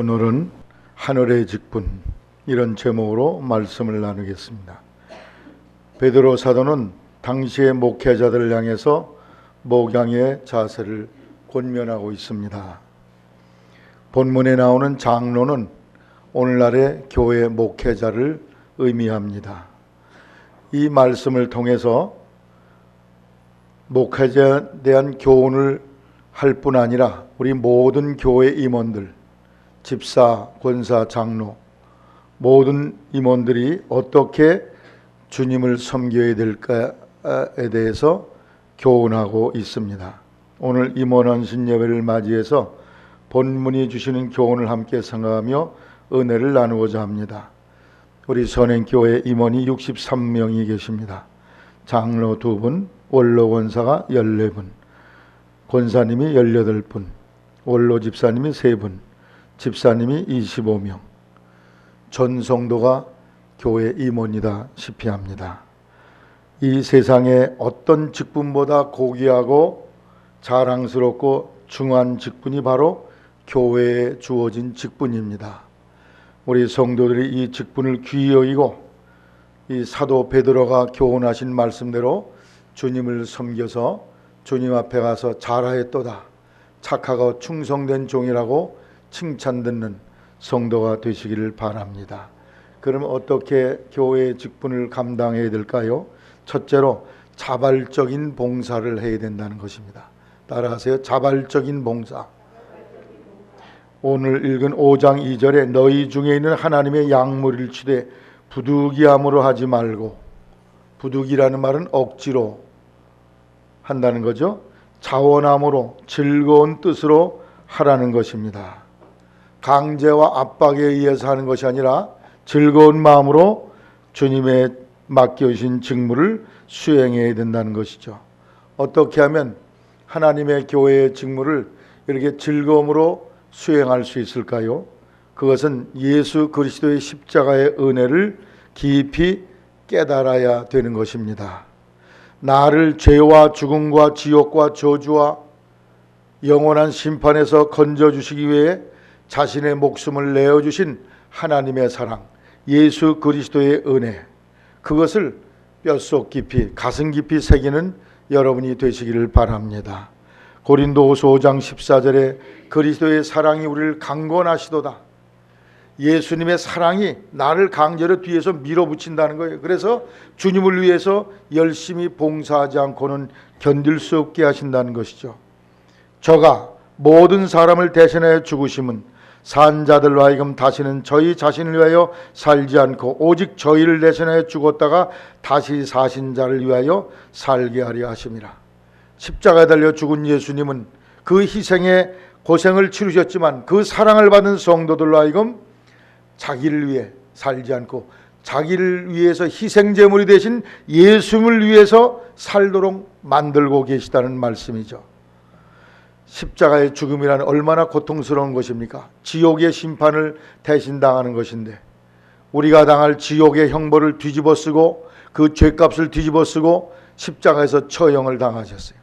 오늘은 하늘의 직분, 이런 제목으로 말씀을 나누겠습니다. 베드로 사도는 당시의 목회자들을 향해서 목양의 자세를 권면하고 있습니다. 본문에 나오는 장로는 오늘날의 교회 목회자를 의미합니다. 이 말씀을 통해서 목회자에 대한 교훈을 할 뿐 아니라 우리 모든 교회 임원들, 집사, 권사, 장로 모든 임원들이 어떻게 주님을 섬겨야 될까에 대해서 교훈하고 있습니다. 오늘 임원헌신 예배를 맞이해서 본문이 주시는 교훈을 함께 생각하며 은혜를 나누고자 합니다. 우리 선행교회 임원이 63명이 계십니다. 장로 2분, 원로 권사가 14분, 권사님이 18분, 원로 집사님이 3분, 집사님이 25명, 전 성도가 교회 임원이다시피 합니다. 이 세상에 어떤 직분보다 고귀하고 자랑스럽고 중요한 직분이 바로 교회에 주어진 직분입니다. 우리 성도들이 이 직분을 귀히 여기고 이 사도 베드로가 교훈하신 말씀대로 주님을 섬겨서 주님 앞에 가서 잘하였도다, 착하고 충성된 종이라고 칭찬 듣는 성도가 되시기를 바랍니다. 그러면 어떻게 교회의 직분을 감당해야 될까요? 첫째로 자발적인 봉사를 해야 된다는 것입니다. 따라하세요. 자발적인 봉사. 오늘 읽은 5장 2절에 너희 중에 있는 하나님의 양무리를 치되 부득이함으로 하지 말고, 부득이라는 말은 억지로 한다는 거죠. 자원함으로 즐거운 뜻으로 하라는 것입니다. 강제와 압박에 의해서 하는 것이 아니라 즐거운 마음으로 주님의 맡겨주신 직무를 수행해야 된다는 것이죠. 어떻게 하면 하나님의 교회의 직무를 이렇게 즐거움으로 수행할 수 있을까요? 그것은 예수 그리스도의 십자가의 은혜를 깊이 깨달아야 되는 것입니다. 나를 죄와 죽음과 지옥과 저주와 영원한 심판에서 건져주시기 위해 자신의 목숨을 내어주신 하나님의 사랑, 예수 그리스도의 은혜, 그것을 뼛속 깊이, 가슴 깊이 새기는 여러분이 되시기를 바랍니다. 고린도후서 5장 14절에 그리스도의 사랑이 우리를 강권하시도다. 예수님의 사랑이 나를 강제로 뒤에서 밀어붙인다는 거예요. 그래서 주님을 위해서 열심히 봉사하지 않고는 견딜 수 없게 하신다는 것이죠. 저가 모든 사람을 대신하여 죽으심은 산 자들로 하여금 다시는 저희 자신을 위하여 살지 않고 오직 저희를 대신하여 죽었다가 다시 사신 자를 위하여 살게 하려 하심이라. 십자가에 달려 죽은 예수님은 그 희생의 고생을 치르셨지만 그 사랑을 받은 성도들로 하여금 자기를 위해 살지 않고 자기를 위해서 희생제물이 되신 예수님을 위해서 살도록 만들고 계시다는 말씀이죠. 십자가의 죽음이란 얼마나 고통스러운 것입니까? 지옥의 심판을 대신 당하는 것인데 우리가 당할 지옥의 형벌을 뒤집어 쓰고 그 죄값을 뒤집어 쓰고 십자가에서 처형을 당하셨어요.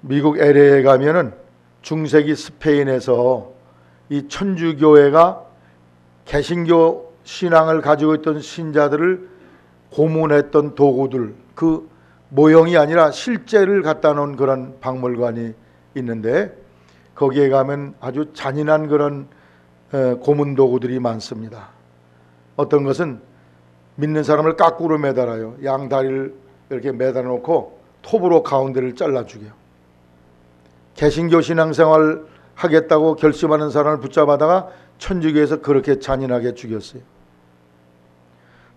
미국 LA에 가면은 중세기 스페인에서 이 천주교회가 개신교 신앙을 가지고 있던 신자들을 고문했던 도구들, 그 모형이 아니라 실제를 갖다 놓은 그런 박물관이 있는데 거기에 가면 아주 잔인한 그런 고문 도구들이 많습니다. 어떤 것은 믿는 사람을 까꾸로 매달아요. 양다리를 이렇게 매달아 놓고 톱으로 가운데를 잘라 죽여요. 개신교 신앙생활 하겠다고 결심하는 사람을 붙잡아다가 천주교에서 그렇게 잔인하게 죽였어요.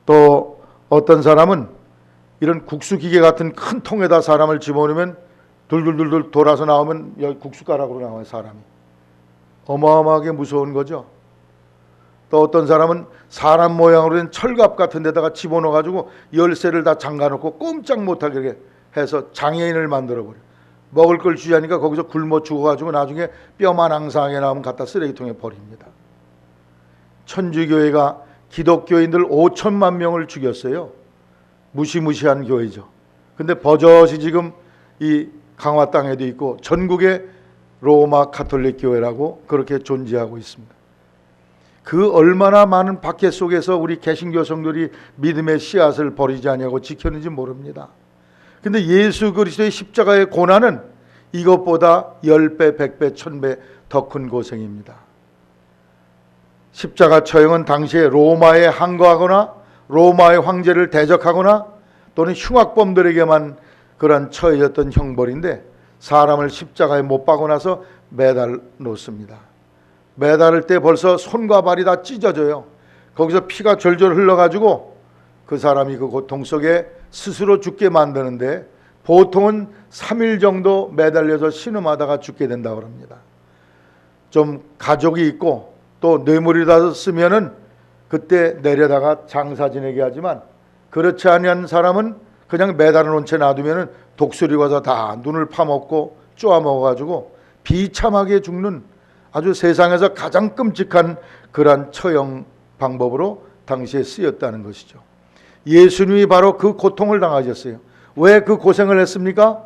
또 어떤 사람은 이런 국수기계 같은 큰 통에다 사람을 집어넣으면 둘둘둘둘 돌아서 나오면 여기 국수가락으로 나와요. 사람이 어마어마하게 무서운 거죠. 또 어떤 사람은 사람 모양으로 된 철갑 같은 데다가 집어넣어가지고 열쇠를 다 잠가놓고 꼼짝 못하게 해서 장애인을 만들어버려요. 먹을 걸 주자니까 거기서 굶어 죽어가지고 나중에 뼈만 앙상하게 나오면 갖다 쓰레기통에 버립니다. 천주교회가 기독교인들 5천만 명을 죽였어요. 무시무시한 교회죠. 근데 버젓이 지금 이 강화 땅에도 있고 전국에 로마 가톨릭 교회라고 그렇게 존재하고 있습니다. 그 얼마나 많은 박해 속에서 우리 개신교 성도들이 믿음의 씨앗을 버리지 아니하고 지켰는지 모릅니다. 근데 예수 그리스도의 십자가의 고난은 이것보다 10배, 100배, 1000배 더 큰 고생입니다. 십자가 처형은 당시에 로마에 항거하거나 로마의 황제를 대적하거나 또는 흉악범들에게만 그런 처해졌던 형벌인데, 사람을 십자가에 못 박고 나서 매달 놓습니다. 매달을 때 벌써 손과 발이 다 찢어져요. 거기서 피가 졸졸 흘러가지고 그 사람이 그 고통 속에 스스로 죽게 만드는데, 보통은 3일 정도 매달려서 신음하다가 죽게 된다고 합니다. 좀 가족이 있고 또 뇌물이라도 쓰면은 그때 내려다가 장사 지내게 하지만, 그렇지 않은 사람은 그냥 매달아 놓은 채 놔두면은 독수리가 와서 다 눈을 파먹고 쪼아먹어가지고 비참하게 죽는 아주 세상에서 가장 끔찍한 그러한 처형 방법으로 당시에 쓰였다는 것이죠. 예수님이 바로 그 고통을 당하셨어요. 왜 그 고생을 했습니까?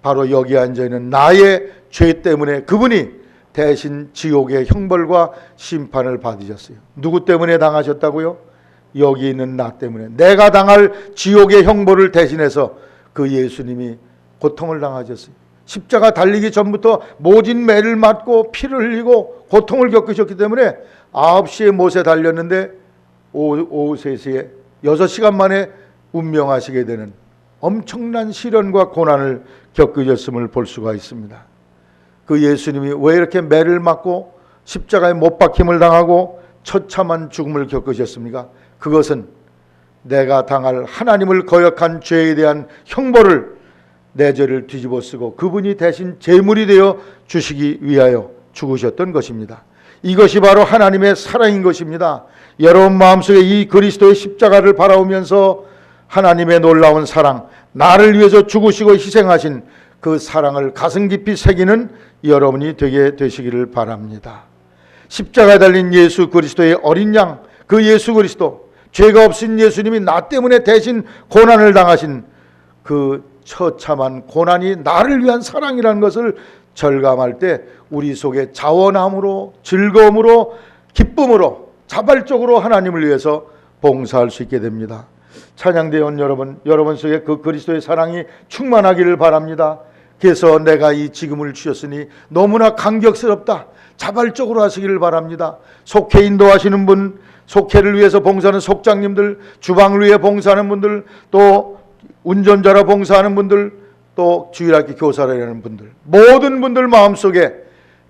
바로 여기 앉아있는 나의 죄 때문에 그분이 대신 지옥의 형벌과 심판을 받으셨어요. 누구 때문에 당하셨다고요? 여기 있는 나 때문에, 내가 당할 지옥의 형벌을 대신해서 그 예수님이 고통을 당하셨어요. 십자가 달리기 전부터 모진 매를 맞고 피를 흘리고 고통을 겪으셨기 때문에 9시에 못에 달렸는데 오후 3시에 6시간 만에 운명하시게 되는 엄청난 시련과 고난을 겪으셨음을 볼 수가 있습니다. 그 예수님이 왜 이렇게 매를 맞고 십자가에 못 박힘을 당하고 처참한 죽음을 겪으셨습니까? 그것은 내가 당할 하나님을 거역한 죄에 대한 형벌을, 내 죄를 뒤집어 쓰고 그분이 대신 제물이 되어 주시기 위하여 죽으셨던 것입니다. 이것이 바로 하나님의 사랑인 것입니다. 여러분 마음속에 이 그리스도의 십자가를 바라보면서 하나님의 놀라운 사랑, 나를 위해서 죽으시고 희생하신 그 사랑을 가슴 깊이 새기는 여러분이 되게 되시기를 바랍니다. 십자가에 달린 예수 그리스도의 어린 양, 그 예수 그리스도, 죄가 없으신 예수님이 나 때문에 대신 고난을 당하신 그 처참한 고난이 나를 위한 사랑이라는 것을 절감할 때 우리 속에 자원함으로, 즐거움으로, 기쁨으로 자발적으로 하나님을 위해서 봉사할 수 있게 됩니다. 찬양대원 여러분 속에 그 그리스도의 사랑이 충만하기를 바랍니다. 그래서 내가 이 지금을 주셨으니 너무나 감격스럽다, 자발적으로 하시기를 바랍니다. 속회 인도하시는 분, 속회를 위해서 봉사하는 속장님들, 주방을 위해 봉사하는 분들, 또 운전자라 봉사하는 분들, 또 주일학교 교사라 하는 분들, 모든 분들 마음속에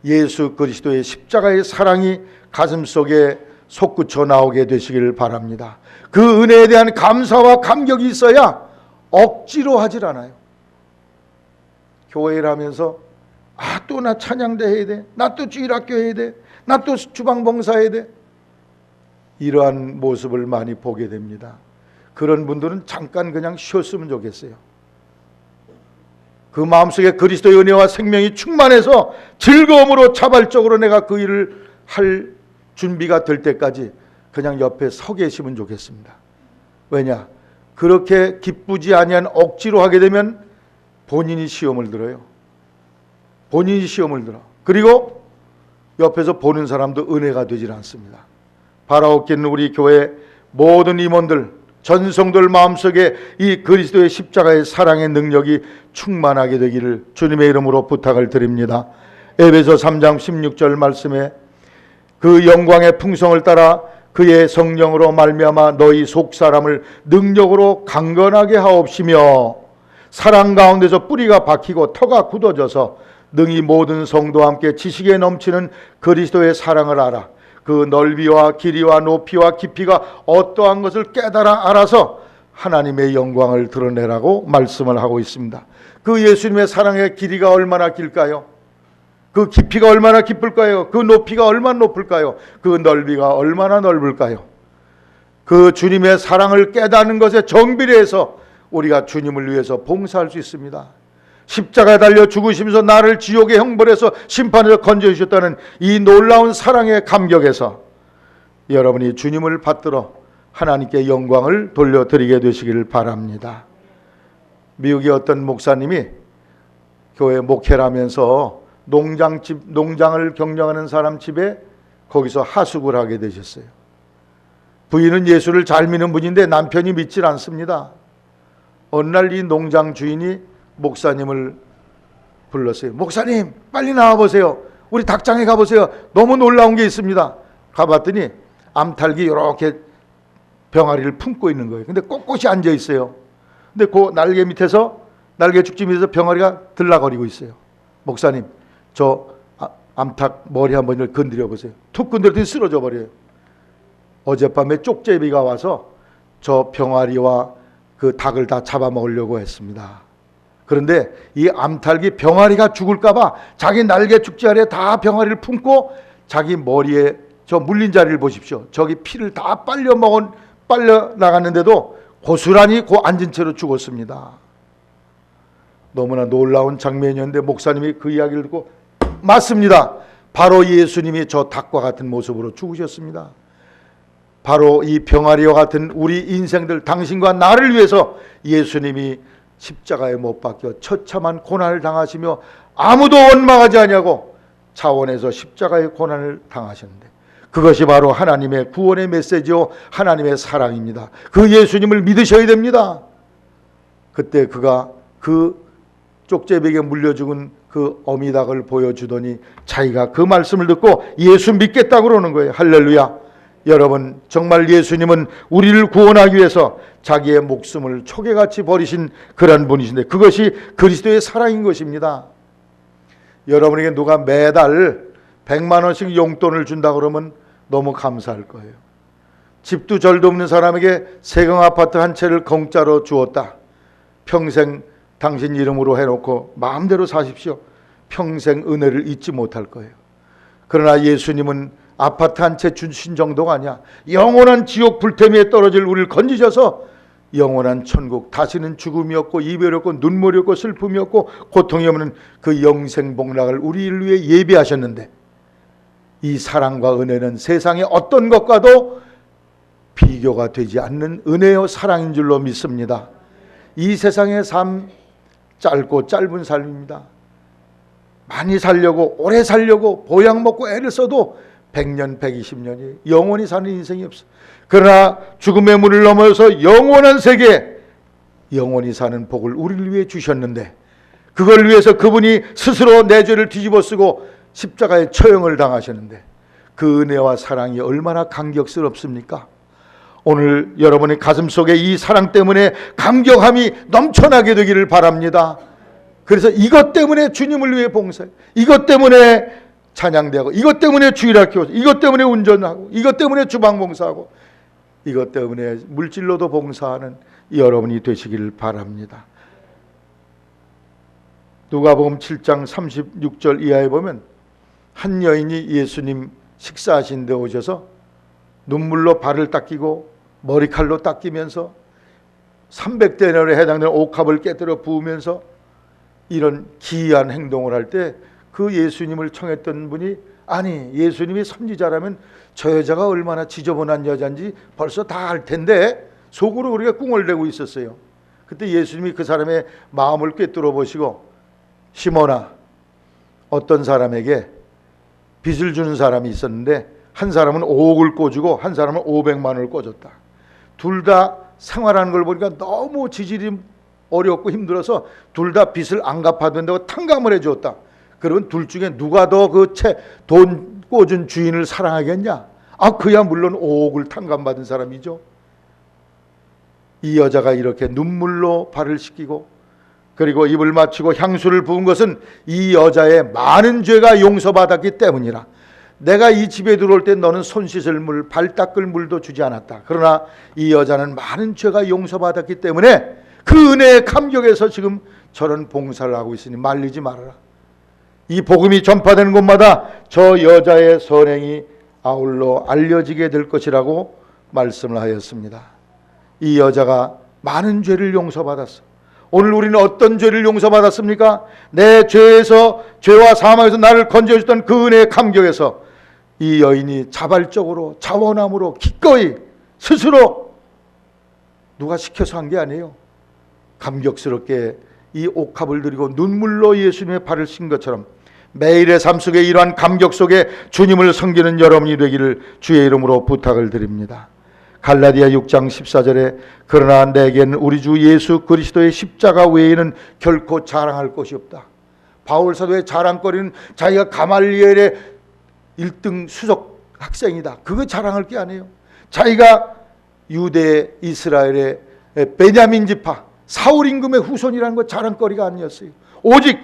예수 그리스도의 십자가의 사랑이 가슴속에 솟구쳐 나오게 되시기를 바랍니다. 그 은혜에 대한 감사와 감격이 있어야 억지로 하질 않아요. 교회를 하면서 또 나 찬양대 해야 돼, 나 또 주일학교 해야 돼, 나 또 주방 봉사해야 돼, 이러한 모습을 많이 보게 됩니다. 그런 분들은 잠깐 그냥 쉬었으면 좋겠어요. 그 마음속에 그리스도의 은혜와 생명이 충만해서 즐거움으로 자발적으로 내가 그 일을 할 준비가 될 때까지 그냥 옆에 서 계시면 좋겠습니다. 왜냐? 그렇게 기쁘지 아니한 억지로 하게 되면 본인이 시험을 들어요. 본인이 시험을 들어. 그리고 옆에서 보는 사람도 은혜가 되질 않습니다. 바라옵기는 우리 교회 모든 임원들, 전성들 마음속에 이 그리스도의 십자가의 사랑의 능력이 충만하게 되기를 주님의 이름으로 부탁을 드립니다. 에베소 3장 16절 말씀에 그 영광의 풍성을 따라 그의 성령으로 말미암아 너희 속사람을 능력으로 강건하게 하옵시며 사랑 가운데서 뿌리가 박히고 터가 굳어져서 능히 모든 성도와 함께 지식에 넘치는 그리스도의 사랑을 알아 그 넓이와 길이와 높이와 깊이가 어떠한 것을 깨달아 알아서 하나님의 영광을 드러내라고 말씀을 하고 있습니다. 그 예수님의 사랑의 길이가 얼마나 길까요? 그 깊이가 얼마나 깊을까요? 그 높이가 얼마나 높을까요? 그 넓이가 얼마나 넓을까요? 그 주님의 사랑을 깨닫는 것에 정비례해서 우리가 주님을 위해서 봉사할 수 있습니다. 십자가에 달려 죽으시면서 나를 지옥의 형벌에서 심판에서 건져주셨다는 이 놀라운 사랑의 감격에서 여러분이 주님을 받들어 하나님께 영광을 돌려드리게 되시기를 바랍니다. 미국의 어떤 목사님이 교회 목회를 하면서 농장을 경영하는 사람 집에 거기서 하숙을 하게 되셨어요. 부인은 예수를 잘 믿는 분인데 남편이 믿질 않습니다. 어느 날 이 농장 주인이 목사님을 불렀어요. 목사님, 빨리 나와보세요. 우리 닭장에 가보세요. 너무 놀라운 게 있습니다. 가봤더니 암탉이 이렇게 병아리를 품고 있는 거예요. 근데 꼿꼿이 앉아 있어요. 근데 그 날개 밑에서, 날개 축지 밑에서 병아리가 들락거리고 있어요. 목사님, 저 암탉 머리 한번 건드려 보세요. 툭 건드렸더니 쓰러져 버려요. 어젯밤에 쪽제비가 와서 저 병아리와 그 닭을 다 잡아먹으려고 했습니다. 그런데 이 암탉이 병아리가 죽을까봐 자기 날개 축지 아래 다 병아리를 품고 자기 머리에 저 물린 자리를 보십시오. 저기 피를 다 빨려 나갔는데도 고스란히 그 앉은 채로 죽었습니다. 너무나 놀라운 장면이었는데 목사님이 그 이야기를 듣고 맞습니다. 바로 예수님이 저 닭과 같은 모습으로 죽으셨습니다. 바로 이 병아리와 같은 우리 인생들, 당신과 나를 위해서 예수님이 십자가에 못 박혀 처참한 고난을 당하시며 아무도 원망하지 않냐고 차원에서 십자가의 고난을 당하셨는데, 그것이 바로 하나님의 구원의 메시지요, 하나님의 사랑입니다. 그 예수님을 믿으셔야 됩니다. 그때 그가 그 쪽제비에게 물려 죽은 그 어미닭을 보여주더니 자기가 그 말씀을 듣고 예수 믿겠다고 그러는 거예요. 할렐루야. 여러분, 정말 예수님은 우리를 구원하기 위해서 자기의 목숨을 초계같이 버리신 그런 분이신데, 그것이 그리스도의 사랑인 것입니다. 여러분에게 누가 매달 100만 원씩 용돈을 준다 그러면 너무 감사할 거예요. 집도 절도 없는 사람에게 세경 아파트 한 채를 공짜로 주었다. 평생 당신 이름으로 해놓고 마음대로 사십시오. 평생 은혜를 잊지 못할 거예요. 그러나 예수님은 아파트 한 채 주신 정도가 아니야. 영원한 지옥 불태미에 떨어질 우리를 건지셔서 영원한 천국, 다시는 죽음이 없고 이별이 없고 눈물이 없고 슬픔이 없고 고통이 없는 그 영생 복락을 우리를 위해 예비하셨는데, 이 사랑과 은혜는 세상의 어떤 것과도 비교가 되지 않는 은혜요 사랑인 줄로 믿습니다. 이 세상의 삶, 짧고 짧은 삶입니다. 많이 살려고, 오래 살려고 보약 먹고 애를 써도 100년, 120년이 영원히 사는 인생이 없어. 그러나 죽음의 문을 넘어서 영원한 세계, 영원히 사는 복을 우리를 위해 주셨는데, 그걸 위해서 그분이 스스로 내 죄를 뒤집어 쓰고 십자가에 처형을 당하셨는데, 그 은혜와 사랑이 얼마나 감격스럽습니까? 오늘 여러분의 가슴 속에 이 사랑 때문에 감격함이 넘쳐나게 되기를 바랍니다. 그래서 이것 때문에 주님을 위해 봉사해요. 이것 때문에 찬양대하고, 이것 때문에 주일학 교사, 이것 때문에 운전하고, 이것 때문에 주방 봉사하고, 이것 때문에 물질로도 봉사하는 여러분이 되시길 바랍니다. 누가복음 7장 36절 이하에 보면 한 여인이 예수님 식사하신 데 오셔서 눈물로 발을 닦이고 머리칼로 닦이면서 300데나리온에 해당되는 옥합을 깨뜨려 부으면서 이런 기이한 행동을 할 때 그 예수님을 청했던 분이, 아니 예수님이 선지자라면 저 여자가 얼마나 지저분한 여자인지 벌써 다 알 텐데, 속으로 우리가 꿍얼대고 있었어요. 그때 예수님이 그 사람의 마음을 꿰뚫어 보시고, 시몬아, 어떤 사람에게 빚을 주는 사람이 있었는데 한 사람은 5억을 꿔주고 한 사람은 500만 원을 꿔줬다. 둘 다 생활하는 걸 보니까 너무 지질이 어렵고 힘들어서 둘 다 빚을 안 갚아도 된다고 탕감을 해주었다. 그러면 둘 중에 누가 더 그 돈 꿔준 주인을 사랑하겠냐? 아, 그야 물론 5억을 탕감받은 사람이죠. 이 여자가 이렇게 눈물로 발을 씻기고 그리고 입을 맞추고 향수를 부은 것은 이 여자의 많은 죄가 용서받았기 때문이라. 내가 이 집에 들어올 때 너는 손 씻을 물, 발 닦을 물도 주지 않았다. 그러나 이 여자는 많은 죄가 용서받았기 때문에 그 은혜의 감격에서 지금 저런 봉사를 하고 있으니 말리지 말아라. 이 복음이 전파되는 곳마다 저 여자의 선행이 아울러 알려지게 될 것이라고 말씀을 하였습니다. 이 여자가 많은 죄를 용서받았어. 오늘 우리는 어떤 죄를 용서받았습니까? 내 죄에서, 죄와 사망에서 나를 건져주던 그 은혜의 감격에서 이 여인이 자발적으로, 자원함으로, 기꺼이 스스로, 누가 시켜서 한 게 아니에요. 감격스럽게 이 옥합을 들이고 눈물로 예수님의 발을 씻은 것처럼 매일의 삶 속에 이러한 감격 속에 주님을 섬기는 여러분이 되기를 주의 이름으로 부탁을 드립니다. 갈라디아 6장 14절에 그러나 내겐 우리 주 예수 그리스도의 십자가 외에는 결코 자랑할 것이 없다. 바울 사도의 자랑거리는 자기가 가말리엘의 1등 수석 학생이다. 그거 자랑할 게 아니에요. 자기가 유대 이스라엘의 베냐민 지파 사울 임금의 후손이라는 거 자랑거리가 아니었어요. 오직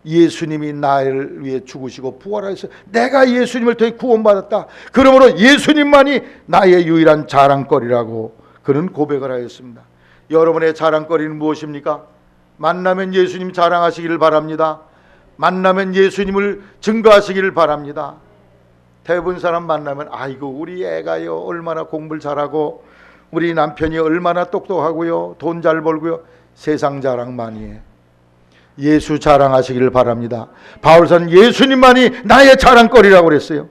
예수님이 나를 위해 죽으시고 부활하셔서 내가 예수님을 통해 구원받았다. 그러므로 예수님만이 나의 유일한 자랑거리라고 그는 고백을 하였습니다. 여러분의 자랑거리는 무엇입니까? 만나면 예수님 자랑하시기를 바랍니다. 만나면 예수님을 증거하시기를 바랍니다. 대부분 사람 만나면 아이고 우리 애가요 얼마나 공부를 잘하고 우리 남편이 얼마나 똑똑하고요 돈 잘 벌고요. 세상 자랑 많이 해. 예수 자랑하시기를 바랍니다. 바울은 예수님만이 나의 자랑거리라고 그랬어요.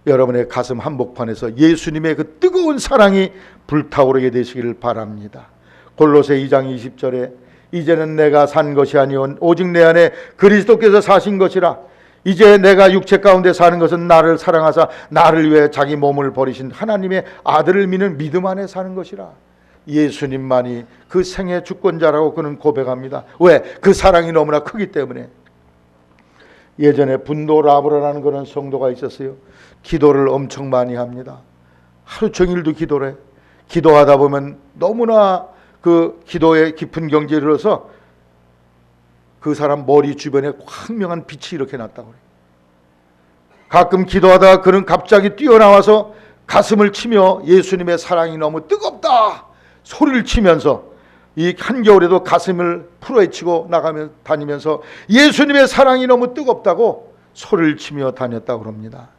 여러분의 가슴 한복판에서 예수님의 그 뜨거운 사랑이 불타오르게 되시기를 바랍니다. 골로새 2장 20절에 이제는 내가 산 것이 아니오 오직 내 안에 그리스도께서 사신 것이라. 이제 내가 육체 가운데 사는 것은 나를 사랑하사 나를 위해 자기 몸을 버리신 하나님의 아들을 믿는 믿음 안에 사는 것이라. 예수님만이 그 생의 주권자라고 그는 고백합니다. 왜? 그 사랑이 너무나 크기 때문에. 예전에 분도 라브라라는 그런 성도가 있었어요. 기도를 엄청 많이 합니다. 하루 종일도 기도를 해. 기도하다 보면 너무나 그 기도에 깊은 경지에 이르러서 그 사람 머리 주변에 광명한 빛이 이렇게 났다고 그래요. 가끔 기도하다가 그는 갑자기 뛰어나와서 가슴을 치며 예수님의 사랑이 너무 뜨겁다 소리를 치면서 이 한겨울에도 가슴을 풀어헤치고 다니면서 예수님의 사랑이 너무 뜨겁다고 소리를 치며 다녔다고 합니다.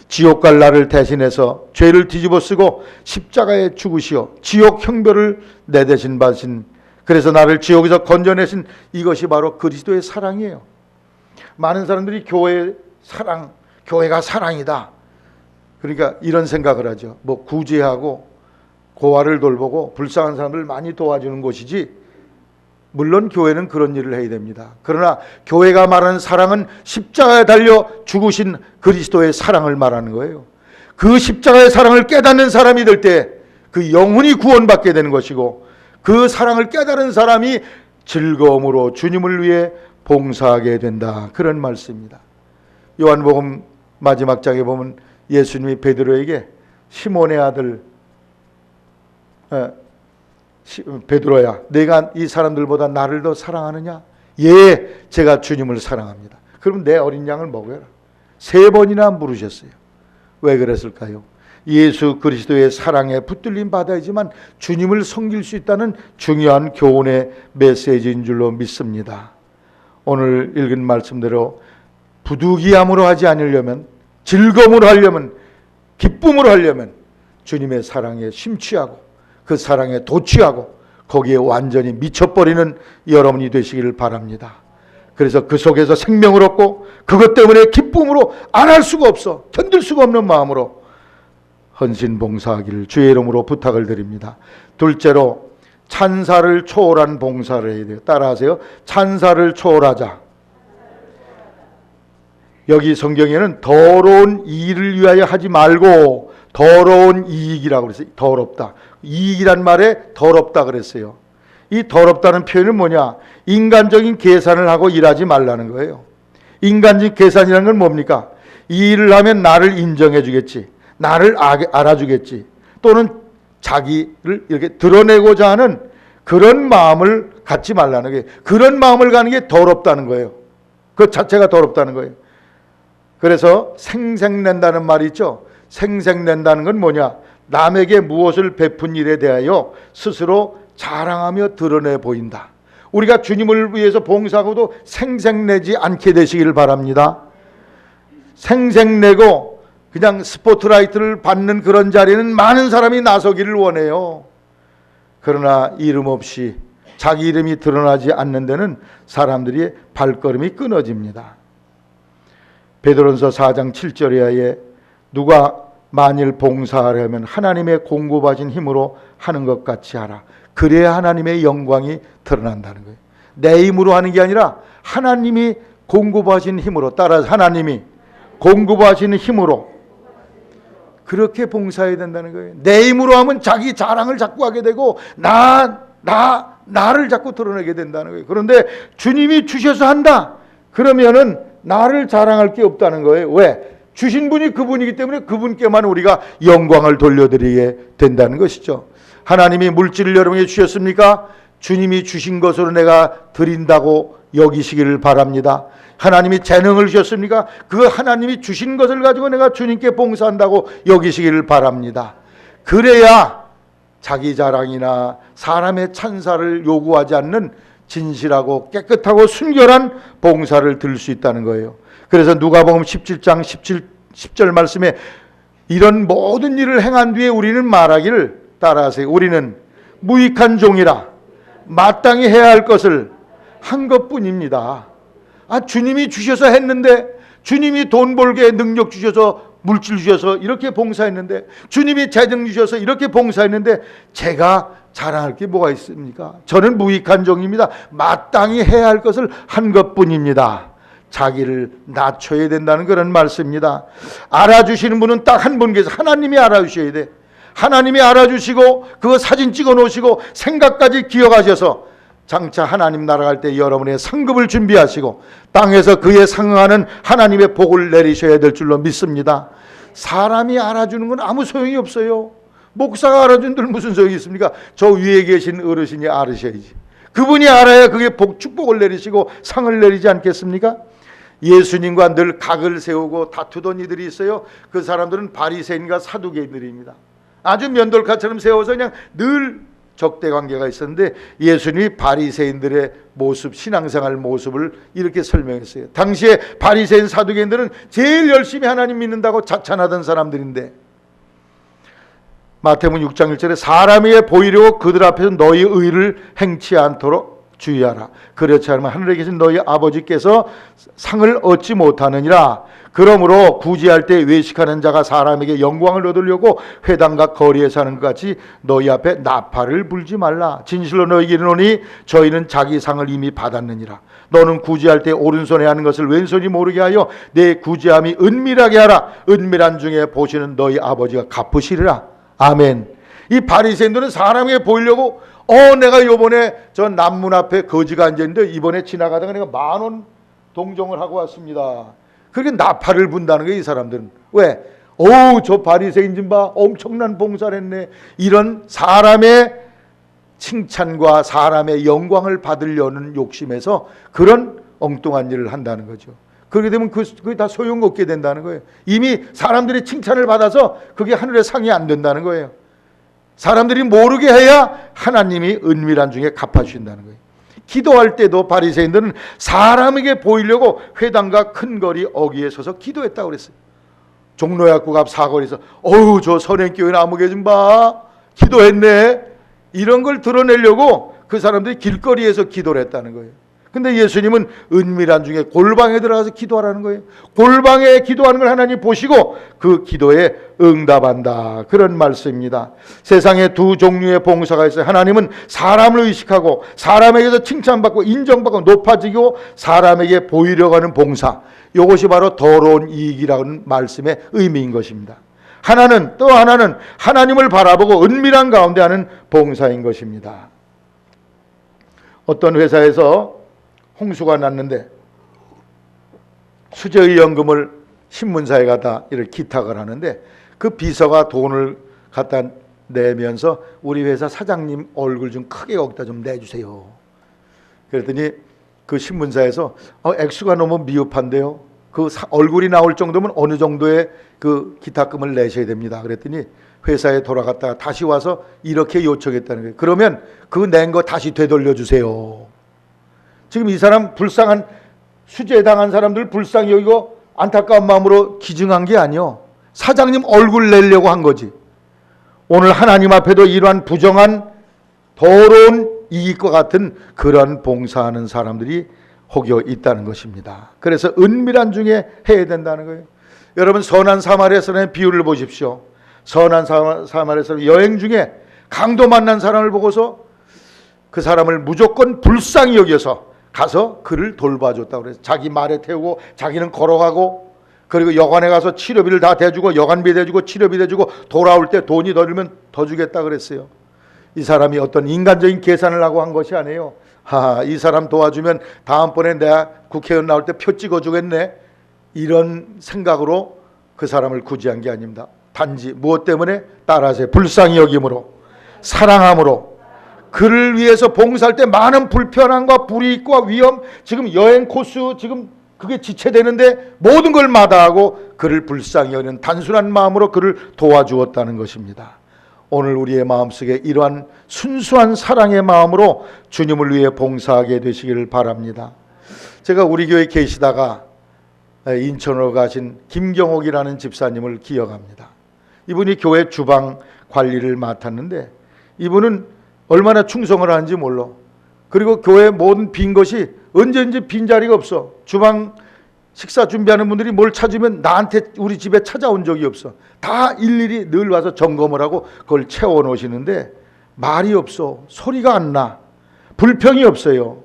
지옥 갈 나를 대신해서 죄를 뒤집어 쓰고 십자가에 죽으시어 지옥 형벌을 내 대신 받으신, 그래서 나를 지옥에서 건져내신 이것이 바로 그리스도의 사랑이에요. 많은 사람들이 교회의 사랑, 교회가 사랑이다. 그러니까 이런 생각을 하죠. 뭐 구제하고 고아를 돌보고 불쌍한 사람을 많이 도와주는 곳이지, 물론 교회는 그런 일을 해야 됩니다. 그러나 교회가 말하는 사랑은 십자가에 달려 죽으신 그리스도의 사랑을 말하는 거예요. 그 십자가의 사랑을 깨닫는 사람이 될 때 그 영혼이 구원받게 되는 것이고, 그 사랑을 깨달은 사람이 즐거움으로 주님을 위해 봉사하게 된다. 그런 말씀입니다. 요한복음 마지막 장에 보면 예수님이 베드로에게 시몬의 아들 베드로야, 내가 이 사람들보다 나를 더 사랑하느냐? 예, 제가 주님을 사랑합니다. 그럼 내 어린 양을 먹여라. 3번이나 물으셨어요. 왜 그랬을까요? 예수 그리스도의 사랑에 붙들림 받아야지만 주님을 섬길 수 있다는 중요한 교훈의 메시지인 줄로 믿습니다. 오늘 읽은 말씀대로 부득이함으로 하지 않으려면, 즐거움으로 하려면, 기쁨으로 하려면 주님의 사랑에 심취하고 그 사랑에 도취하고 거기에 완전히 미쳐버리는 여러분이 되시기를 바랍니다. 그래서 그 속에서 생명을 얻고 그것 때문에 기쁨으로 안 할 수가 없어, 견딜 수가 없는 마음으로 헌신봉사하기를 주의 이름으로 부탁을 드립니다. 둘째로 찬사를 초월한 봉사를 해야 돼요. 따라하세요. 찬사를 초월하자. 여기 성경에는 더러운 일을 위하여 하지 말고 더러운 이익이라고 그랬어요. 더럽다. 이익이란 말에 더럽다 그랬어요. 이 더럽다는 표현은 뭐냐? 인간적인 계산을 하고 일하지 말라는 거예요. 인간적인 계산이라는 건 뭡니까? 이 일을 하면 나를 인정해 주겠지, 나를 알아주겠지, 또는 자기를 이렇게 드러내고자 하는 그런 마음을 갖지 말라는 거예요. 그런 마음을 가는 게 더럽다는 거예요. 그 자체가 더럽다는 거예요. 그래서 생색낸다는 말이 있죠. 생색낸다는 건 뭐냐? 남에게 무엇을 베푼 일에 대하여 스스로 자랑하며 드러내 보인다. 우리가 주님을 위해서 봉사하고도 생색내지 않게 되시기를 바랍니다. 생색내고 그냥 스포트라이트를 받는 그런 자리는 많은 사람이 나서기를 원해요. 그러나 이름 없이 자기 이름이 드러나지 않는 데는 사람들이 발걸음이 끊어집니다. 베드로전서 4장 7절에 누가 만일 봉사하려면 하나님의 공급하신 힘으로 하는 것 같이 하라. 그래야 하나님의 영광이 드러난다는 거예요. 내 힘으로 하는 게 아니라 하나님이 공급하신 힘으로, 따라서 하나님이 공급하시는 힘으로 그렇게 봉사해야 된다는 거예요. 내 힘으로 하면 자기 자랑을 자꾸 하게 되고 나를 자꾸 드러내게 된다는 거예요. 그런데 주님이 주셔서 한다 그러면은 나를 자랑할 게 없다는 거예요. 왜? 주신 분이 그분이기 때문에 그분께만 우리가 영광을 돌려드리게 된다는 것이죠. 하나님이 물질을 여러분에게 주셨습니까? 주님이 주신 것으로 내가 드린다고 여기시기를 바랍니다. 하나님이 재능을 주셨습니까? 그 하나님이 주신 것을 가지고 내가 주님께 봉사한다고 여기시기를 바랍니다. 그래야 자기 자랑이나 사람의 찬사를 요구하지 않는 진실하고 깨끗하고 순결한 봉사를 들 수 있다는 거예요. 그래서 누가복음 17장 10절 말씀에 이런 모든 일을 행한 뒤에 우리는 말하기를, 따라하세요. 우리는 무익한 종이라 마땅히 해야 할 것을 한 것뿐입니다. 주님이 주셔서 했는데, 주님이 돈 벌게 능력 주셔서, 물질 주셔서 이렇게 봉사했는데, 주님이 재능 주셔서 이렇게 봉사했는데 제가 자랑할 게 뭐가 있습니까? 저는 무익한 종입니다. 마땅히 해야 할 것을 한 것뿐입니다. 자기를 낮춰야 된다는 그런 말씀입니다. 알아주시는 분은 딱 한 분 계세요. 하나님이 알아주셔야 돼. 하나님이 알아주시고 그거 사진 찍어 놓으시고 생각까지 기억하셔서 장차 하나님 나라 갈 때 여러분의 상급을 준비하시고 땅에서 그에 상응하는 하나님의 복을 내리셔야 될 줄로 믿습니다. 사람이 알아주는 건 아무 소용이 없어요. 목사가 알아주는 데는 무슨 소용이 있습니까? 저 위에 계신 어르신이 알으셔야지. 그분이 알아야 그게 축복을 내리시고 상을 내리지 않겠습니까? 예수님과 늘 각을 세우고 다투던 이들이 있어요. 그 사람들은 바리새인과 사두개인들입니다. 아주 면돌카처럼 세워서 그냥 늘 적대 관계가 있었는데 예수님이 바리새인들의 모습, 신앙생활 모습을 이렇게 설명했어요. 당시에 바리새인 사두개인들은 제일 열심히 하나님 믿는다고 자찬하던 사람들인데, 마태복음 6장 1절에 사람에게 보이려고 그들 앞에서 너희 의를 행치 않도록 주의하라. 그렇지 않으면 하늘에 계신 너희 아버지께서 상을 얻지 못하느니라. 그러므로 구제할 때 외식하는 자가 사람에게 영광을 얻으려고 회당과 거리에서 하는 것 같이 너희 앞에 나팔을 불지 말라. 진실로 너희에게 이르노니 저희는 자기 상을 이미 받았느니라. 너는 구제할 때 오른손에 하는 것을 왼손이 모르게 하여 내 구제함이 은밀하게 하라. 은밀한 중에 보시는 너희 아버지가 갚으시리라. 아멘. 이 바리새인들은 사람에게 보이려고 내가 요번에 저 남문 앞에 거지가 앉아있는데 이번에 지나가다가 내가 10,000원 동정을 하고 왔습니다. 그렇게 나팔을 분다는 거예요. 이 사람들은. 왜? 저 바리새인 좀 봐. 엄청난 봉사를 했네. 이런 사람의 칭찬과 사람의 영광을 받으려는 욕심에서 그런 엉뚱한 일을 한다는 거죠. 그렇게 되면 그게 다 소용없게 된다는 거예요. 이미 사람들이 칭찬을 받아서 그게 하늘의 상이 안 된다는 거예요. 사람들이 모르게 해야 하나님이 은밀한 중에 갚아주신다는 거예요. 기도할 때도 바리새인들은 사람에게 보이려고 회당과 큰 거리 어귀에 서서 기도했다고 그랬어요. 종로약국 앞 사거리에서 저 선행교회 나무개 좀 봐. 기도했네. 이런 걸 드러내려고 그 사람들이 길거리에서 기도를 했다는 거예요. 근데 예수님은 은밀한 중에 골방에 들어가서 기도하라는 거예요. 골방에 기도하는 걸 하나님 보시고 그 기도에 응답한다. 그런 말씀입니다. 세상에 두 종류의 봉사가 있어요. 하나님은 사람을 의식하고 사람에게서 칭찬받고 인정받고 높아지고 사람에게 보이려고 하는 봉사. 이것이 바로 더러운 이익이라는 말씀의 의미인 것입니다. 또 하나는 하나님을 바라보고 은밀한 가운데 하는 봉사인 것입니다. 어떤 회사에서 홍수가 났는데 수저의연금을 신문사에 갖다 이렇게 기탁을 하는데 그 비서가 돈을 갖다 내면서 우리 회사 사장님 얼굴 좀 크게 거기다 좀 내주세요. 그랬더니 그 신문사에서 액수가 너무 미흡한데요. 그 얼굴이 나올 정도면 어느 정도의 그 기탁금을 내셔야 됩니다. 그랬더니 회사에 돌아갔다가 다시 와서 이렇게 요청했다는 거예요. 그러면 그 낸 거 다시 되돌려 주세요. 지금 이 사람 불쌍한 수재당한 사람들 불쌍히 여기고 안타까운 마음으로 기증한 게 아니요. 사장님 얼굴 내려고 한 거지. 오늘 하나님 앞에도 이러한 부정한 더러운 이익과 같은 그런 봉사하는 사람들이 혹여 있다는 것입니다. 그래서 은밀한 중에 해야 된다는 거예요. 여러분 선한 사마리아 사람의 비유를 보십시오. 선한 사마리아 사람 여행 중에 강도 만난 사람을 보고서 그 사람을 무조건 불쌍히 여겨서 가서 그를 돌봐줬다고 그래서 자기 말에 태우고 자기는 걸어가고, 그리고 여관에 가서 치료비를 다 대주고 여관비 대주고 치료비 대주고 돌아올 때 돈이 더 들면 더 주겠다 그랬어요. 이 사람이 어떤 인간적인 계산을 하고 한 것이 아니에요. 이 사람 도와주면 다음번에 내가 국회의원 나올 때 표 찍어주겠네, 이런 생각으로 그 사람을 구제한 게 아닙니다. 단지 무엇 때문에? 따라서 불쌍히 여김으로, 사랑함으로, 그를 위해서 봉사할 때 많은 불편함과 불이익과 위험, 지금 여행 코스 지금 그게 지체되는데 모든 걸 마다하고 그를 불쌍히 여기는 단순한 마음으로 그를 도와주었다는 것입니다. 오늘 우리의 마음속에 이러한 순수한 사랑의 마음으로 주님을 위해 봉사하게 되시기를 바랍니다. 제가 우리 교회에 계시다가 인천으로 가신 김경옥이라는 집사님을 기억합니다. 이분이 교회 주방 관리를 맡았는데 이분은 얼마나 충성을 하는지 몰라. 그리고 교회 모든 빈 것이 언제든지 빈자리가 없어. 주방 식사 준비하는 분들이 뭘 찾으면 나한테 우리 집에 찾아온 적이 없어. 다 일일이 늘 와서 점검을 하고 그걸 채워 놓으시는데 말이 없어. 소리가 안 나. 불평이 없어요.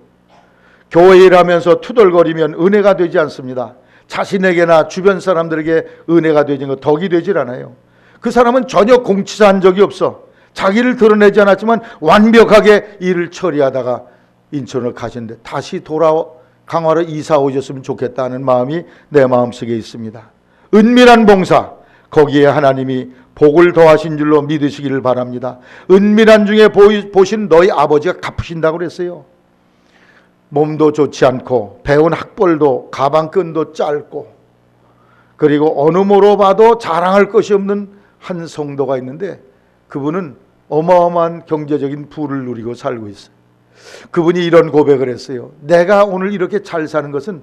교회 일하면서 투덜거리면 은혜가 되지 않습니다. 자신에게나 주변 사람들에게 은혜가 되지 거 덕이 되질 않아요. 그 사람은 전혀 공치사한 적이 없어. 자기를 드러내지 않았지만 완벽하게 일을 처리하다가 인천을 가신데 다시 강화로 이사 오셨으면 좋겠다는 마음이 내 마음속에 있습니다. 은밀한 봉사, 거기에 하나님이 복을 더하신 줄로 믿으시기를 바랍니다. 은밀한 중에 보신 너희 아버지가 갚으신다고 그랬어요. 몸도 좋지 않고 배운 학벌도 가방끈도 짧고, 그리고 어느 모로 봐도 자랑할 것이 없는 한 성도가 있는데 그분은 어마어마한 경제적인 부를 누리고 살고 있어요. 그분이 이런 고백을 했어요. 내가 오늘 이렇게 잘 사는 것은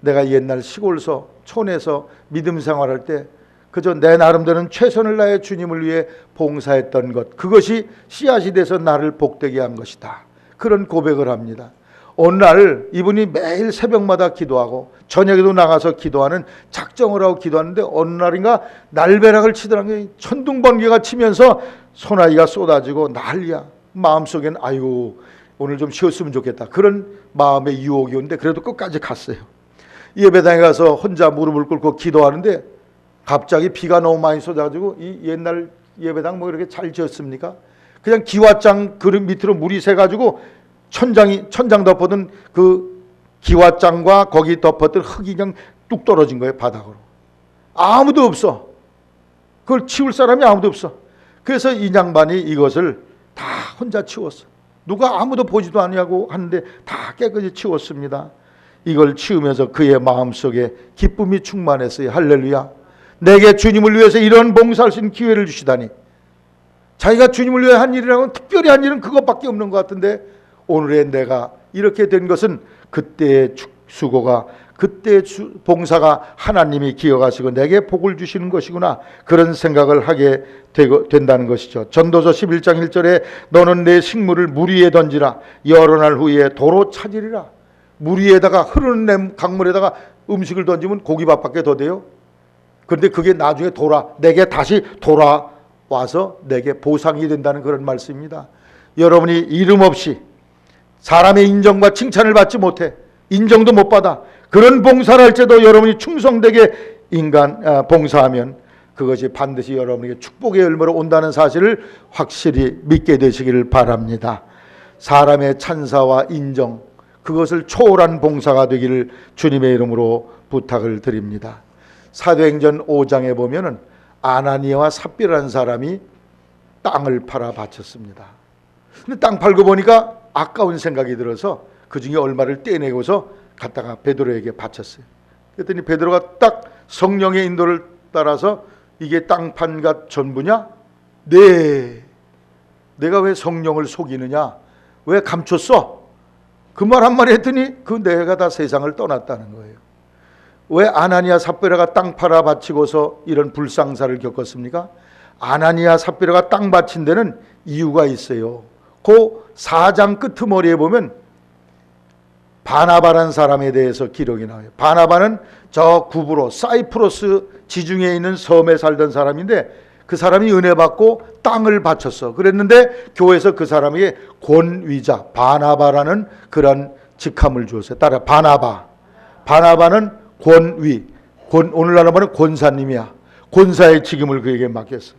내가 옛날 시골서 촌에서 믿음 생활할 때 그저 내 나름대로는 최선을 다해 주님을 위해 봉사했던 것, 그것이 씨앗이 돼서 나를 복되게 한 것이다. 그런 고백을 합니다. 어느 날 이분이 매일 새벽마다 기도하고 저녁에도 나가서 기도하는 작정을 하고 기도하는데 어느 날인가 날벼락을 치더라고요. 천둥번개가 치면서 소나기가 쏟아지고 난리야. 마음속엔 아이고 오늘 좀 쉬었으면 좋겠다, 그런 마음의 유혹이 오는데 그래도 끝까지 갔어요. 예배당에 가서 혼자 무릎을 꿇고 기도하는데 갑자기 비가 너무 많이 쏟아지고, 이 옛날 예배당 뭐 이렇게 잘 지었습니까? 그냥 기와장 그릇 밑으로 물이 새가지고 천장 덮어둔 그 기와장과 거기 덮었던 흙이 그냥 뚝 떨어진 거예요, 바닥으로. 아무도 없어. 그걸 치울 사람이 아무도 없어. 그래서 이 양반이 이것을 다 혼자 치웠어. 누가 아무도 보지도 않냐고 하는데 다 깨끗이 치웠습니다. 이걸 치우면서 그의 마음속에 기쁨이 충만했어요. 할렐루야. 내게 주님을 위해서 이런 봉사할 수 있는 기회를 주시다니. 자기가 주님을 위해 한 일이라면 특별히 한 일은 그것밖에 없는 것 같은데 오늘의 내가 이렇게 된 것은 그때의 수고가, 그때의 봉사가 하나님이 기억하시고 내게 복을 주시는 것이구나, 그런 생각을 하게 된다는 것이죠. 전도서 11장 1절에 너는 내 식물을 물 위에 던지라, 여러 날 후에 도로 차지리라. 물 위에다가 흐르는 강물에다가 음식을 던지면 고기밥밖에 더 돼요. 그런데 그게 나중에 내게 다시 돌아와서 내게 보상이 된다는 그런 말씀입니다. 여러분이 이름 없이 사람의 인정과 칭찬을 받지 못해, 인정도 못 받아, 그런 봉사를 할지도 여러분이 충성되게 봉사하면 그것이 반드시 여러분에게 축복의 열매로 온다는 사실을 확실히 믿게 되시기를 바랍니다. 사람의 찬사와 인정, 그것을 초월한 봉사가 되기를 주님의 이름으로 부탁을 드립니다. 사도행전 5장에 보면은 아나니아와 삽비라는 사람이 땅을 팔아 바쳤습니다. 근데 땅 팔고 보니까 아까운 생각이 들어서 그 중에 얼마를 떼내고서 갖다가 베드로에게 바쳤어요. 그랬더니 베드로가 딱 성령의 인도를 따라서 이게 땅 판 것 전부냐? 네. 내가 왜 성령을 속이느냐? 왜 감췄어? 그 말 한마디 했더니 그 내가 다 세상을 떠났다는 거예요. 왜 아나니아 삽비라가 땅 팔아 바치고서 이런 불상사를 겪었습니까? 아나니아 삽비라가 땅 바친 데는 이유가 있어요. 그 4장 끄트머리에 보면 바나바라는 사람에 대해서 기록이 나와요. 바나바는 저 구브로 사이프러스 지중해에 있는 섬에 살던 사람인데 그 사람이 은혜 받고 땅을 바쳤어. 그랬는데 교회에서 그 사람에게 권위자 바나바라는 그런 직함을 주었어요. 따라 바나바. 바나바는 권위. 오늘날 말은 권사님이야. 권사의 직임을 그에게 맡겼어.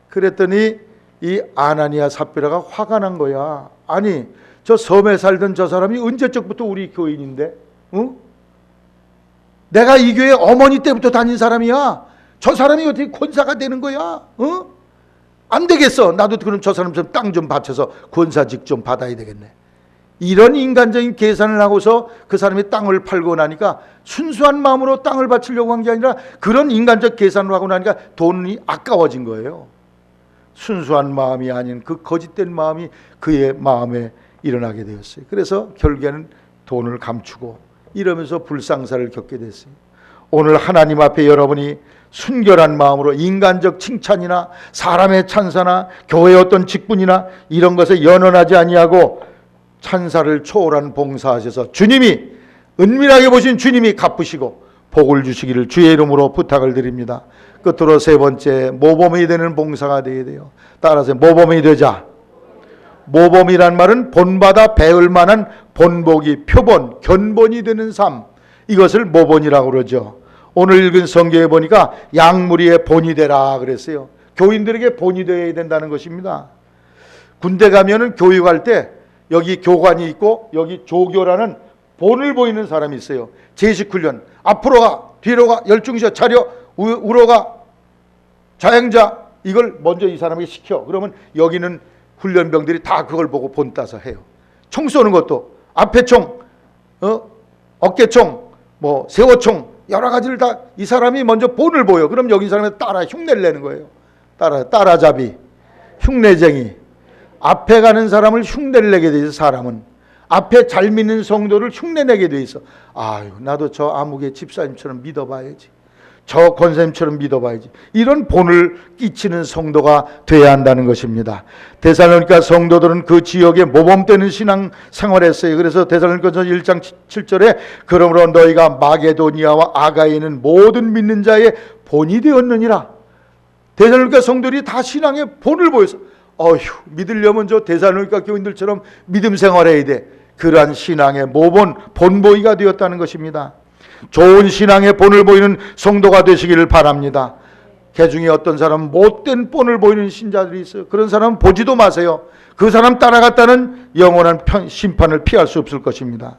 그랬더니 이 아나니아 삽비라가 화가 난 거야. 아니, 저 섬에 살던 저 사람이 언제적부터 우리 교인인데, 응? 내가 이 교회 어머니 때부터 다닌 사람이야. 저 사람이 어떻게 권사가 되는 거야? 응? 안 되겠어. 나도 그럼 저 사람처럼 땅 좀 바쳐서 권사직 좀 받아야 되겠네. 이런 인간적인 계산을 하고서 그 사람이 땅을 팔고 나니까 순수한 마음으로 땅을 바치려고 한 게 아니라 그런 인간적 계산을 하고 나니까 돈이 아까워진 거예요. 순수한 마음이 아닌 그 거짓된 마음이 그의 마음에 일어나게 되었어요. 그래서 결국에는 돈을 감추고 이러면서 불상사를 겪게 됐어요. 오늘 하나님 앞에 여러분이 순결한 마음으로 인간적 칭찬이나 사람의 찬사나 교회의 어떤 직분이나 이런 것에 연연하지 아니하고 찬사를 초월한 봉사하셔서 주님이 은밀하게 보신 주님이 갚으시고 복을 주시기를 주의 이름으로 부탁을 드립니다. 끝으로 세 번째, 모범이 되는 봉사가 되어야 돼요. 따라서 모범이 되자. 모범이란 말은 본받아 배울 만한 본보기, 표본, 견본이 되는 삶, 이것을 모본이라고 그러죠. 오늘 읽은 성경에 보니까 양무리의 본이 되라 그랬어요. 교인들에게 본이 되어야 된다는 것입니다. 군대 가면은 교육할 때 여기 교관이 있고 여기 조교라는 본을 보이는 사람이 있어요. 제식훈련, 앞으로 가, 뒤로 가, 열중셔, 차려, 우로 가, 자행자, 이걸 먼저 이 사람에게 시켜. 그러면 여기는 훈련병들이 다 그걸 보고 본 따서 해요. 총 쏘는 것도 앞에 총, 어깨총, 뭐 세워총, 여러 가지를 다 이 사람이 먼저 본을 보여. 그럼 여기 사람이 따라 흉내를 내는 거예요. 따라잡이, 흉내쟁이. 앞에 가는 사람을 흉내를 내게 돼 있어. 사람은 앞에 잘 믿는 성도를 흉내내게 돼 있어. 아유, 나도 저 아무개 집사님처럼 믿어봐야지, 저 권사님처럼 믿어봐야지. 이런 본을 끼치는 성도가 돼야 한다는 것입니다. 데살로니가 성도들은 그 지역에 모범되는 신앙 생활했어요. 그래서 데살로니가서 1장 7절에 그러므로 너희가 마게도니아와 아가에 있는 모든 믿는 자의 본이 되었느니라. 데살로니가 성도들이 다 신앙의 본을 보여서 믿으려면 저 데살로니가 교인들처럼 믿음 생활해야 돼. 그러한 신앙의 모본, 본보이가 되었다는 것입니다. 좋은 신앙의 본을 보이는 성도가 되시기를 바랍니다. 그 중에 어떤 사람은 못된 본을 보이는 신자들이 있어요. 그런 사람은 보지도 마세요. 그 사람 따라갔다는 영원한 심판을 피할 수 없을 것입니다.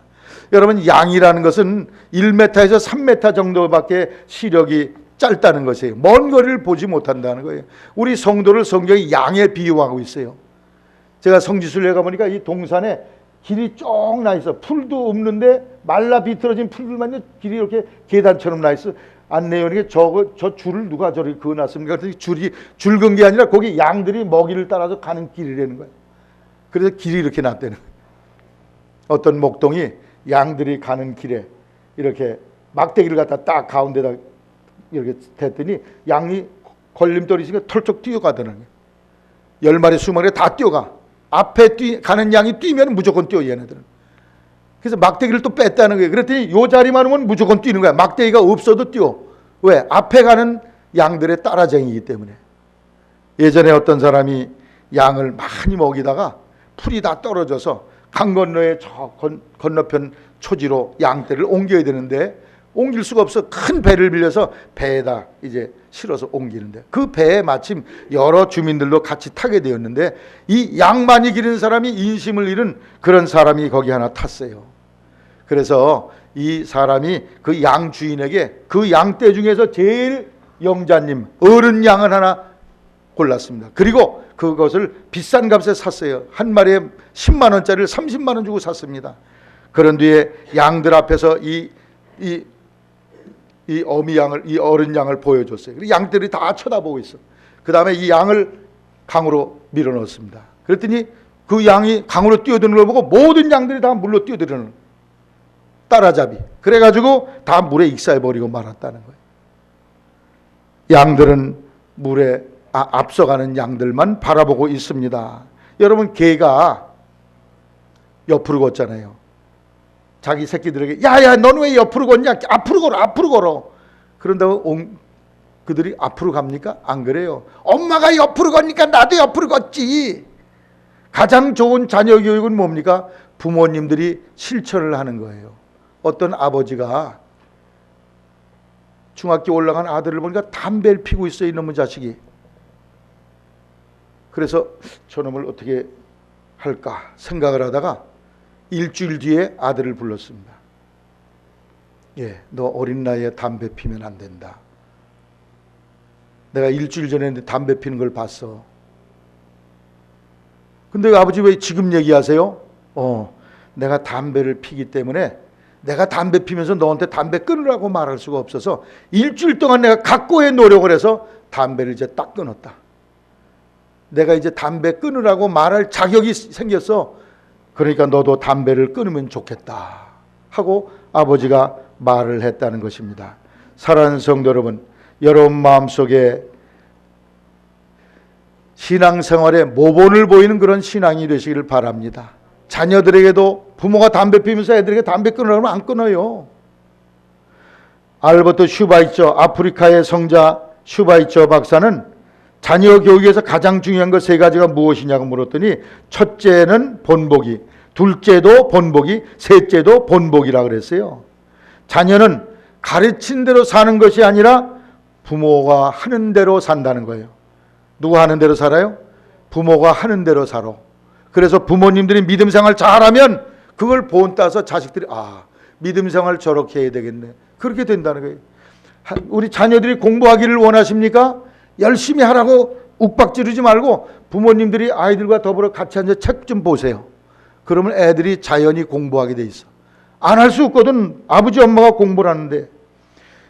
여러분, 양이라는 것은 1m에서 3m 정도밖에 시력이 짧다는 것이에요. 먼 거리를 보지 못한다는 거예요. 우리 성도를 성경이 양에 비유하고 있어요. 제가 성지순례 가보니까 이 동산에 길이 쭉 나 있어. 풀도 없는데 말라 비틀어진 풀들만 길이 이렇게 계단처럼 나 있어. 안내원에게 저 줄을 누가 저리 그어놨습니까? 줄이 줄근 게 아니라 거기 양들이 먹이를 따라서 가는 길이라는 거예요. 그래서 길이 이렇게 났다는 거예요. 어떤 목동이 양들이 가는 길에 이렇게 막대기를 갖다 딱 가운데다 이렇게 댔더니 양이 걸림돌이 있으니까 털쩍 뛰어가더라는 거예요. 10마리 20마리가 다 뛰어가. 앞에 가는 양이 뛰면 무조건 뛰어, 얘네들은. 그래서 막대기를 또 뺐다는 거예요. 그랬더니 요 자리만 오면 무조건 뛰는 거야. 막대기가 없어도 뛰어. 왜? 앞에 가는 양들의 따라쟁이기 때문에. 예전에 어떤 사람이 양을 많이 먹이다가 풀이 다 떨어져서 강 건너에 저 건너편 초지로 양떼를 옮겨야 되는데 옮길 수가 없어. 큰 배를 빌려서 배에다 이제 실어서 옮기는데 그 배에 마침 여러 주민들도 같이 타게 되었는데 이 양 많이 기르는 사람이 인심을 잃은 그런 사람이 거기 하나 탔어요. 그래서 이 사람이 그 양 주인에게 그 양떼 중에서 제일 영자님 어른 양을 하나 골랐습니다. 그리고 그것을 비싼 값에 샀어요. 한 마리에 10만 원짜리를 30만 원 주고 샀습니다. 그런 뒤에 양들 앞에서 이 어미 양을, 이 어른 양을 보여줬어요. 그리고 양들이 다 쳐다보고 있어. 그 다음에 이 양을 강으로 밀어넣었습니다. 그랬더니 그 양이 강으로 뛰어드는 걸 보고 모든 양들이 다 물로 뛰어드는 따라잡이. 그래가지고 다 물에 익사해버리고 말았다는 거예요. 양들은 물에 앞서가는 양들만 바라보고 있습니다. 여러분, 개가 옆으로 걷잖아요. 자기 새끼들에게 야야 넌 왜 옆으로 걷냐, 앞으로 걸어, 앞으로 걸어. 그런다고 그들이 앞으로 갑니까? 안 그래요. 엄마가 옆으로 걷니까 나도 옆으로 걷지. 가장 좋은 자녀 교육은 뭡니까? 부모님들이 실천을 하는 거예요. 어떤 아버지가 중학교 올라간 아들을 보니까 담배를 피우고 있어요, 이놈의 자식이. 그래서 저놈을 어떻게 할까 생각을 하다가 일주일 뒤에 아들을 불렀습니다. 예, 너 어린 나이에 담배 피면 안 된다. 내가 일주일 전에 담배 피는 걸 봤어. 근데 아버지 왜 지금 얘기하세요? 내가 담배를 피기 때문에 내가 담배 피면서 너한테 담배 끊으라고 말할 수가 없어서 일주일 동안 내가 각고의 노력을 해서 담배를 이제 딱 끊었다. 내가 이제 담배 끊으라고 말할 자격이 생겼어. 그러니까 너도 담배를 끊으면 좋겠다 하고 아버지가 말을 했다는 것입니다. 사랑하는 성도 여러분, 여러분 마음속에 신앙생활에 모본을 보이는 그런 신앙이 되시기를 바랍니다. 자녀들에게도 부모가 담배 피우면서 애들에게 담배 끊으라고 하면 안 끊어요. 알버트 슈바이처, 아프리카의 성자 슈바이처 박사는 자녀 교육에서 가장 중요한 것 세 가지가 무엇이냐고 물었더니 첫째는 본보기, 둘째도 본보기, 셋째도 본보기라고 그랬어요. 자녀는 가르친 대로 사는 것이 아니라 부모가 하는 대로 산다는 거예요. 누가 하는 대로 살아요? 부모가 하는 대로 살아. 그래서 부모님들이 믿음 생활 잘하면 그걸 본따서 자식들이 믿음 생활 저렇게 해야 되겠네. 그렇게 된다는 거예요. 우리 자녀들이 공부하기를 원하십니까? 열심히 하라고 욱박지르지 말고 부모님들이 아이들과 더불어 같이 앉아 책 좀 보세요. 그러면 애들이 자연히 공부하게 돼 있어. 안 할 수 없거든. 아버지 엄마가 공부를 하는데.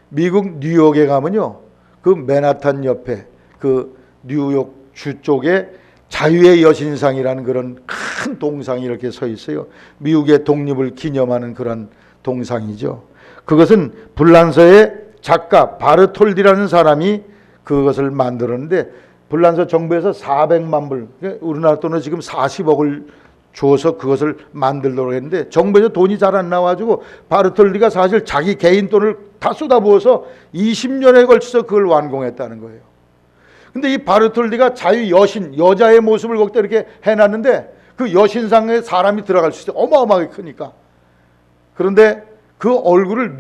미국 뉴욕에 가면요, 그 맨하탄 옆에 그 뉴욕 주 쪽에 자유의 여신상이라는 그런 큰 동상이 이렇게 서 있어요. 미국의 독립을 기념하는 그런 동상이죠. 그것은 불란서의 작가 바르톨디라는 사람이 그것을 만들었는데 불란서 정부에서 400만 불, 우리나라 돈으로 지금 40억을 줘서 그것을 만들도록 했는데 정부에서 돈이 잘 안 나와가지고 바르톨디가 사실 자기 개인 돈을 다 쏟아부어서 20년에 걸쳐서 그걸 완공했다는 거예요. 근데 이 바르톨디가 자유 여신, 여자의 모습을 거기다 이렇게 해놨는데 그 여신상에 사람이 들어갈 수 있어요. 어마어마하게 크니까. 그런데 그 얼굴을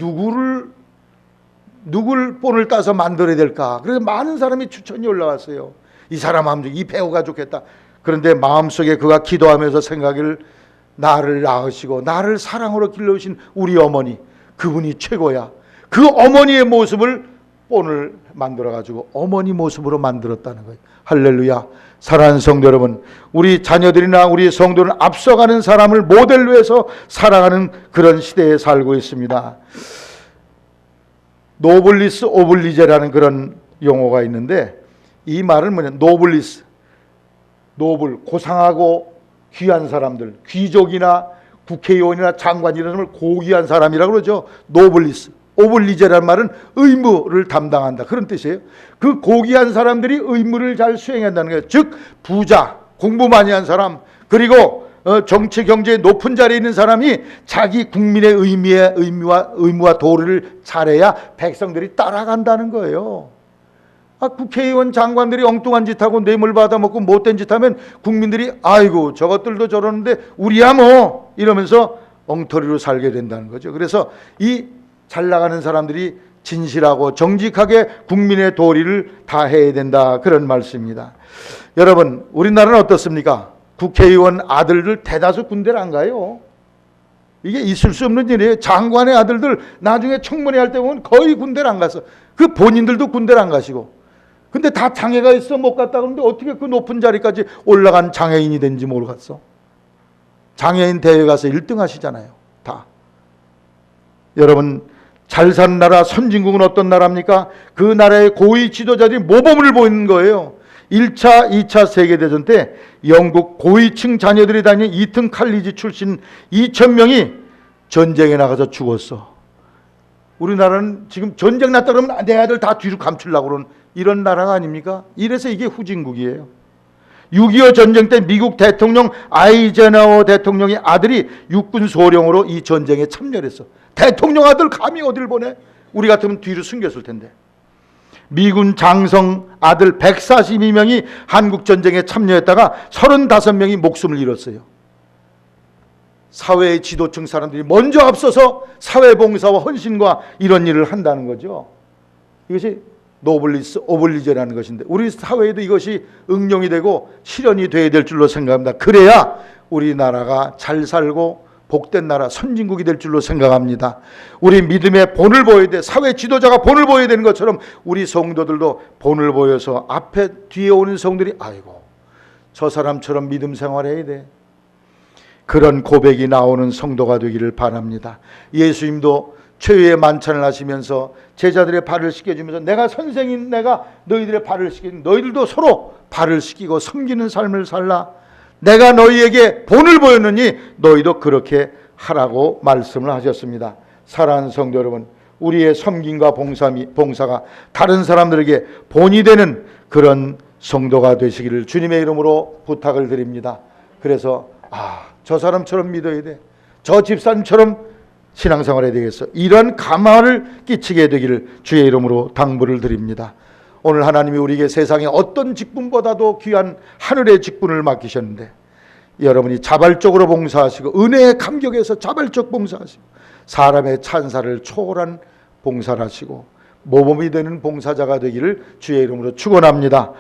누굴 본을 따서 만들어야 될까? 그래서 많은 사람이 추천이 올라왔어요. 이 사람 하면 이 배우가 좋겠다. 그런데 마음속에 그가 기도하면서 생각을 나를 낳으시고 나를 사랑으로 길러주신 우리 어머니, 그분이 최고야. 그 어머니의 모습을 본을 만들어가지고 어머니 모습으로 만들었다는 거예요. 할렐루야. 사랑하는 성도 여러분, 우리 자녀들이나 우리 성도는 앞서가는 사람을 모델로 해서 살아가는 그런 시대에 살고 있습니다. 노블리스 오블리제라는 그런 용어가 있는데 이 말은 뭐냐, 노블리스, 노블, 고상하고 귀한 사람들, 귀족이나 국회의원이나 장관 이런 사람을 고귀한 사람이라고 그러죠. 노블리스. 오블리제라는 말은 의무를 담당한다, 그런 뜻이에요. 그 고귀한 사람들이 의무를 잘 수행한다는 거예요. 즉 부자, 공부 많이 한 사람, 그리고 정치 경제에 높은 자리에 있는 사람이 자기 국민의 의무와 도리를 잘해야 백성들이 따라간다는 거예요. 국회의원 장관들이 엉뚱한 짓 하고 뇌물 받아먹고 못된 짓 하면 국민들이 아이고 저것들도 저러는데 우리야 뭐 이러면서 엉터리로 살게 된다는 거죠. 그래서 이 잘 나가는 사람들이 진실하고 정직하게 국민의 도리를 다 해야 된다, 그런 말씀입니다. 여러분, 우리나라는 어떻습니까? 국회의원 아들들 대다수 군대를 안 가요. 이게 있을 수 없는 일이에요. 장관의 아들들 나중에 청문회 할 때 보면 거의 군대를 안 갔어. 그 본인들도 군대를 안 가시고. 근데 다 장애가 있어 못 갔다 그러는데 어떻게 그 높은 자리까지 올라간 장애인이 된지 모르겠어. 장애인 대회 가서 1등 하시잖아요. 다. 여러분, 잘 사는 나라 선진국은 어떤 나라입니까? 그 나라의 고위 지도자들이 모범을 보이는 거예요. 1차, 2차 세계대전 때 영국 고위층 자녀들이 다니는 이튼 칼리지 출신 2,000명이 전쟁에 나가서 죽었어. 우리나라는 지금 전쟁 났다 그러면 내 아들 다 뒤로 감추려고 그러는 이런 나라가 아닙니까? 이래서 이게 후진국이에요. 6.25 전쟁 때 미국 대통령 아이젠하워 대통령의 아들이 육군 소령으로 이 전쟁에 참여했어. 대통령 아들 감히 어딜 보내? 우리 같으면 뒤로 숨겼을 텐데. 미군 장성 아들 사회의 지도층 사람들이 먼저 앞서서 사회봉사와 헌신과 이런 일을 한다는 거죠. 이것이 노블리스 오블리제라는 것인데 우리 사회에도 이것이 응용이 되고 실현이 돼야 될 줄로 생각합니다. 그래야 우리나라가 잘 살고 복된 나라 선진국이 될 줄로 생각합니다. 우리 믿음의 본을 보여야 돼. 사회 지도자가 본을 보여야 되는 것처럼 우리 성도들도 본을 보여서 앞에 뒤에 오는 성들이 아이고 저 사람처럼 믿음 생활해야 돼. 그런 고백이 나오는 성도가 되기를 바랍니다. 예수님도 최후의 만찬을 하시면서 제자들의 발을 씻겨주면서 내가 선생인 내가 너희들의 발을 씻기는 너희들도 서로 발을 씻기고 섬기는 삶을 살라. 내가 너희에게 본을 보였느니 너희도 그렇게 하라고 말씀을 하셨습니다. 사랑하는 성도 여러분, 우리의 섬김과 봉사가 다른 사람들에게 본이 되는 그런 성도가 되시기를 주님의 이름으로 부탁을 드립니다. 그래서 저 사람처럼 믿어야 돼. 저 집사님처럼 신앙생활해야 되겠어. 이런 감화를 끼치게 되기를 주의 이름으로 당부를 드립니다. 오늘 하나님이 우리에게 세상에 어떤 직분보다도 귀한 하늘의 직분을 맡기셨는데 여러분이 자발적으로 봉사하시고 은혜의 감격에서 자발적 봉사하시고 사람의 찬사를 초월한 봉사를 하시고 모범이 되는 봉사자가 되기를 주의 이름으로 축원합니다.